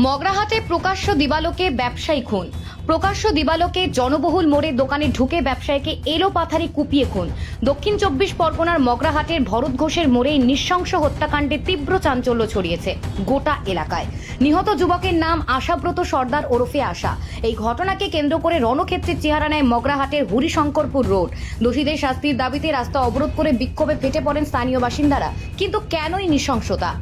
মগরাহাটে প্রকাশ্য দিবালোকে ব্যবসায়ী খুন। প্রকাশ্য দিবালোকে জনবহুল মোড়ে দোকানে ঢুকে ব্যবসায়ীকে এলোপাথারি কুপিয়ে খুন। দক্ষিণ 24 পরগনার মগরাহাটের ভরত ঘোষের মোড়ে নৃশংস হত্যাকাণ্ডে তীব্র চাঞ্চল্য ছড়িয়েছে গোটা এলাকায়। নিহত যুবকের নাম আশাব্রত সর্দার ওরফে আশা। এই ঘটনাকে কেন্দ্র করে রণক্ষেত্রের চেহারা নেয় মগরাহাটের হরিশঙ্করপুর রোড। দোষীদের শাস্তির দাবিতে রাস্তা অবরোধ করে বিক্ষোভে ফেটে পড়েন স্থানীয় বাসিন্দারা। কিন্তু কেনই নৃশংসতা?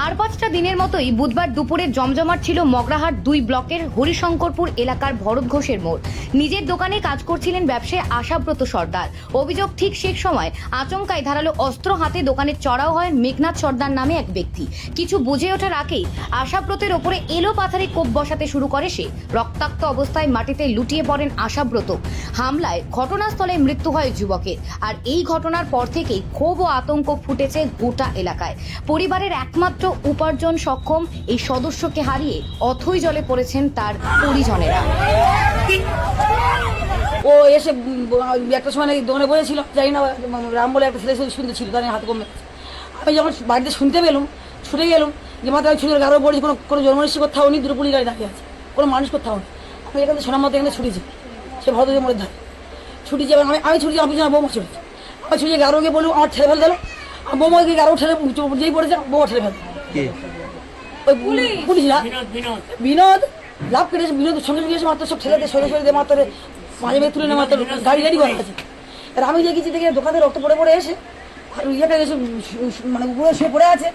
আর 5টা দিনের মতোই বুধবার দুপুরে জমজমাট ছিল মগরাহাট 2 ব্লকের হরিশঙ্করপুর এলাকার ভরত ঘোষের মোড়। নিজের দোকানে কাজ করছিলেন ব্যবসায়ী আশাব্রত সর্দার। অভিযোগ, ঠিক সেই সময় আচমকাই ধারালো অস্ত্র হাতে দোকানে চড়াও হয় মেঘনাথ সর্দার নামে এক ব্যক্তি। কিছু বুঝে ওঠার আগেই আশাব্রতের ওপরে এলোপাথারি কোপ বসাতে শুরু করে সে। রক্তাক্ত অবস্থায় মাটিতে লুটিয়ে পড়েন আশাব্রত। হামলায় ঘটনাস্থলে মৃত্যু হয় যুবকের। আর এই ঘটনার পর থেকেই ক্ষোভ ও আতঙ্ক ফুটেছে গোটা এলাকায়। পরিবারের একমাত্র উপার্জন সক্ষম এই সদস্যকে হারিয়ে অথৈ জলে পড়েছেন তার পরিজনেরা। ও এসে একটা সময় দোকানে বসেছিল, জানি না রাম বলে একটা ছেলে শুনতে ছিল, তার হাতে কমে। আমি যখন বাড়িতে শুনতে পেলাম, ছুটে গেলাম যে মাথায় ছুটে গারো পড়েছি, কোনো জন্মনিষ্ঠ কোথাও নেই, দুটো পুলিশ গাড়ি দাঁড়িয়ে আছে, কোনো মানুষ কোথাও নেই। আমি এখানে সোনার মতো এখানে ছুটেছি, সে ভদ্রদের মধ্যে ধারে ছুটেছি। এবং আমি ছুটেছি, আমার পিছনে বৌমা ছুটেছি। আমার ছুটে গারোকে বললাম আমার ঠেলে ফেল দিল, বৌমাকে গারো ঠেলে যেই পড়েছে বৌমা ঠেলে ফেল। ওই পুলিশ না বিনোদ লাভ কেটেছে, বিনোদের সঙ্গে গিয়েছে মাত্র সব ছেলেদের সরে সরে দিয়ে মাত্র মাঝে মেয়ে তুলে নেওয়া, মাত্র গাড়ি গাড়ি করা আছে। আর আমি দেখেছি দেখে দোকানে রক্ত পড়ে পড়ে এসে আর ইয়েটা এসে মানে উপরে শুয়ে পড়ে আছে,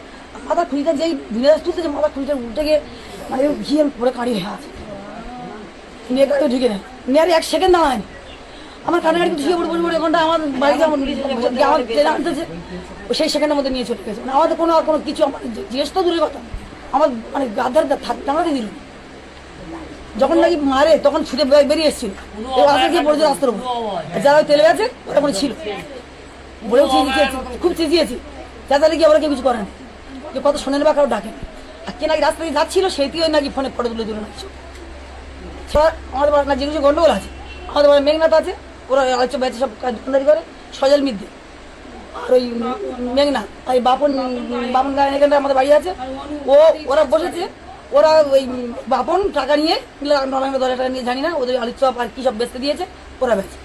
মাথা খুঁড়িটা যেই বিনোদ তুলতেছে, মাথা খুঁড়িটা উল্টে গিয়ে মানে ঘিয়ে পড়ে কাঁড়ি হয়ে আছে। নিয়ে গাড়ি ঢুকে নেয়, নিয়ে 1 সেকেন্ড দাঁড়ায় আমার কাটাকাটি শুয়ে পড়ে পড়ে ঘন্টা আমার বাড়ি যেমন আমার ট্রেন আনতেছে, সেই সেকেন্ডের মধ্যে নিয়ে চলে গেছে। মানে আমাদের কোনো কিছু আমার জিজ্ঞেস তো দূরের কথা, আমার মানে গাধার টাঙাতে দিল। যখন নাকি মারে তখন ছুটে বেরিয়ে এসেছিল, রাস্তা গিয়ে পড়েছে রাস্তার উপর। যারা ওই তেলে গেছে ওরা কোনো ছিল, বলেও খুব চেঁচিয়েছি, চেঁচালে গিয়ে ওরা কেউ কিছু করে না, যে কত শোনেন বা কারো ডাকেন। আর কে নাকি রাস্তা দিয়ে যাচ্ছিল সেইটিও নাকি ফোনে ফটো তুলে নাচছিল। আমাদের বাড়ি না যে কিছু গন্ডগোল আছে, আমাদের বাড়ি মেঘনাথ আছে, ওরা হয়তো ব্যাচে সব কাজদারি করে, সজল মিদ্দে। আর ওই মেঘনাথ আর বাপন গান এখানটা আমাদের বাড়ি আছে, ওরা বসেছে, ওরা ওই বাপন টাকা নিয়ে 9,000 টাকা নিয়ে জানি না, ওদের আলুর চপ আর কি সব বেচতে দিয়েছে, ওরা বেচে।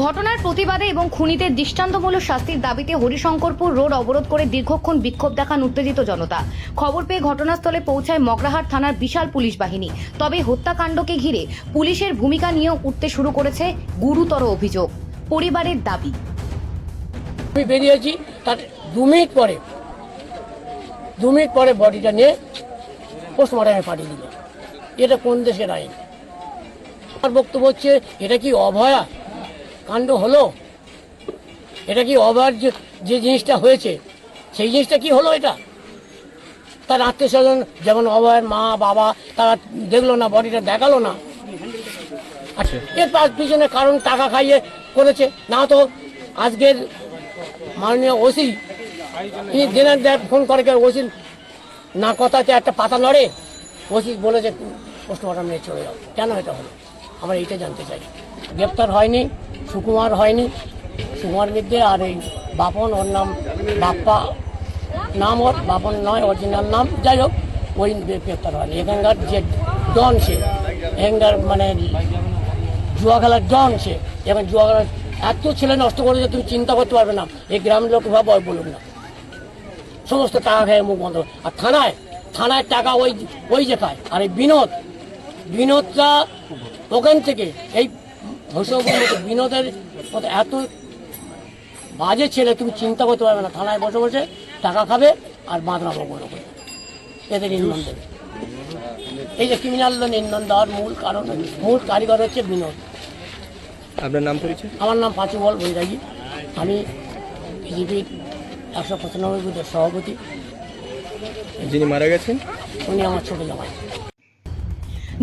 ঘটনার প্রতিবাদে এবং খুনিদের দৃষ্টান্তমূলক শাস্তির দাবিতে হরিশঙ্করপুর রোড অবরোধ করে দীর্ঘক্ষণ বিক্ষোভ দেখান উত্তেজিত জনতা। খবর পেয়ে ঘটনাস্থলে পৌঁছায় মগরাহাট থানার বিশাল পুলিশ বাহিনী। তবে হত্যাকাণ্ডকে ঘিরে পুলিশের ভূমিকা নিয়েও উঠতে শুরু করেছে গুরুতর অভিযোগ। পরিবারের দাবি, আমি বেরিয়েছি তার 2 মিনিট পরে বডিটা নিয়ে পোস্টমর্টমে পাঠিয়ে দিল। এটা কোন দেশের আইন? আমার বক্তব্য হচ্ছে, এটা কি অভয়া কাণ্ড হলো? এটা কি অভয়ার যে জিনিসটা হয়েছে সেই জিনিসটা কি হলো? এটা তার আত্মীয় স্বজন যেমন অভয়ের মা বাবা তারা দেখলো না, বডিটা দেখালো না। আচ্ছা, এর পিছনে কারণ টাকা খাইয়ে করেছে। না তো আজকের মাননীয় ওসি তিনি দিনের ফোন করে, ওসি না কথাতে একটা পাতা নড়ে, ওসি বলেছে পোস্টমর্টম নিয়ে চলে যাও। কেন এটা হলো আমরা এইটা জানতে চাই। গ্রেপ্তার হয়নি, সুকুমার হয়নি, সুকুমার মিদ্দে। আর এই বাপন, ওর নাম বাপ্পা নাম, ওর বাপন নয় অরিজিনাল নাম, যাই হোক ওই গ্রেপ্তার হয়নি। এখানকার যে ডন সে, এখানকার মানে জুয়া খেলার ডন সে, এখন জুয়া খেলার এত ছেলে নষ্ট করেছে তুমি চিন্তা করতে পারবে না। এই গ্রামের লোক ভাব বলুক না, সমস্ত টাকা খেয়ে মুখ বন্ধ। আর থানায় টাকা ওই যে খায়। আর এই বিনোদটা ওখান থেকে এই বিনোদের মতো এত বাজে ছেলে তুমি চিন্তা করতে পারবে না। থানায় বসে বসে টাকা খাবে আর বাঁধনা বগল করে এদের ইন্ধন দেবে। এই যে ক্রিমিনাল ইন্ধন দেওয়ার মূল কারিগর হচ্ছে বিনোদ। আপনার নাম পরিচয়? আমার নাম পাঁচু বল বৈরাগী। আমি বিজেপির 195 বুথের সভাপতি। যিনি মারা গেছেন উনি আমার ছোট জামাই।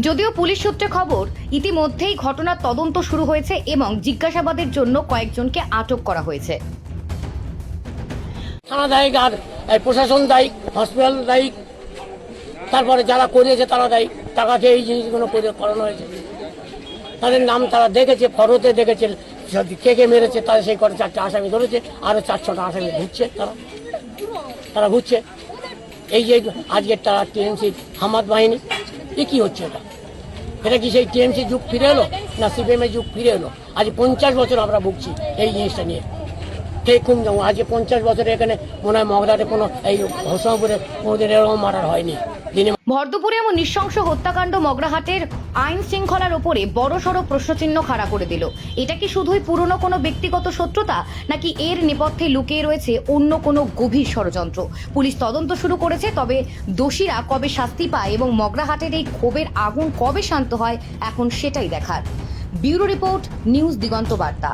যদিও পুলিশ সূত্রে খবর, ইতিমধ্যেই ঘটনার তদন্ত শুরু হয়েছে এবং জিজ্ঞাসাবাদের জন্য কয়েকজনকে আটক করা হয়েছে। থানা দায়ী, আর প্রশাসন দায়ী, হসপিটাল দায়ী, তারপরে যারা করিয়েছে তারা দায়ী। টাকা খেয়ে এই জিনিসগুলো করানো হয়েছে। তাদের নাম তারা দেখেছে, ফটোতে দেখেছে, কে মেরেছে তারা সেই করে 4টে আসামি ধরেছে, আরও 4-6টা আসামি ঘুরছে, তারা ঘুরছে। এই যে আজকে তারা টিএমসি হামাদ বাহিনী, এ কি হচ্ছে এটা? এটা কি সেই টিএমসি যুগ ফিরে এলো না সিপিএম এর যুগ ফিরে এলো? আজ 50 বছর আমরা ভুগছি এই জিনিসটা নিয়ে। ঠিক কম যেমন আজকে 50 বছরে এখানে মনে হয় মগরাতে কোনো এই হোসনাপুরে কোনোদিন এরকম মার্ডার হয়নি। দিনে ভরদুপুরে এমন নৃশংস হত্যাকাণ্ড মগরাহাটের আইন শৃঙ্খলার ওপরে বড়সড় প্রশ্নচিহ্ন খাড়া করে দিল। এটা কি শুধুই পুরনো কোনো ব্যক্তিগত শত্রুতা, নাকি এর নেপথ্যে লুকিয়ে রয়েছে অন্য কোনো গভীর ষড়যন্ত্র? পুলিশ তদন্ত শুরু করেছে, তবে দোষীরা কবে শাস্তি পায় এবং মগরাহাটের এই ক্ষোভের আগুন কবে শান্ত হয় এখন সেটাই দেখার। ব্যুরো রিপোর্ট, নিউজ দিগন্ত বার্তা।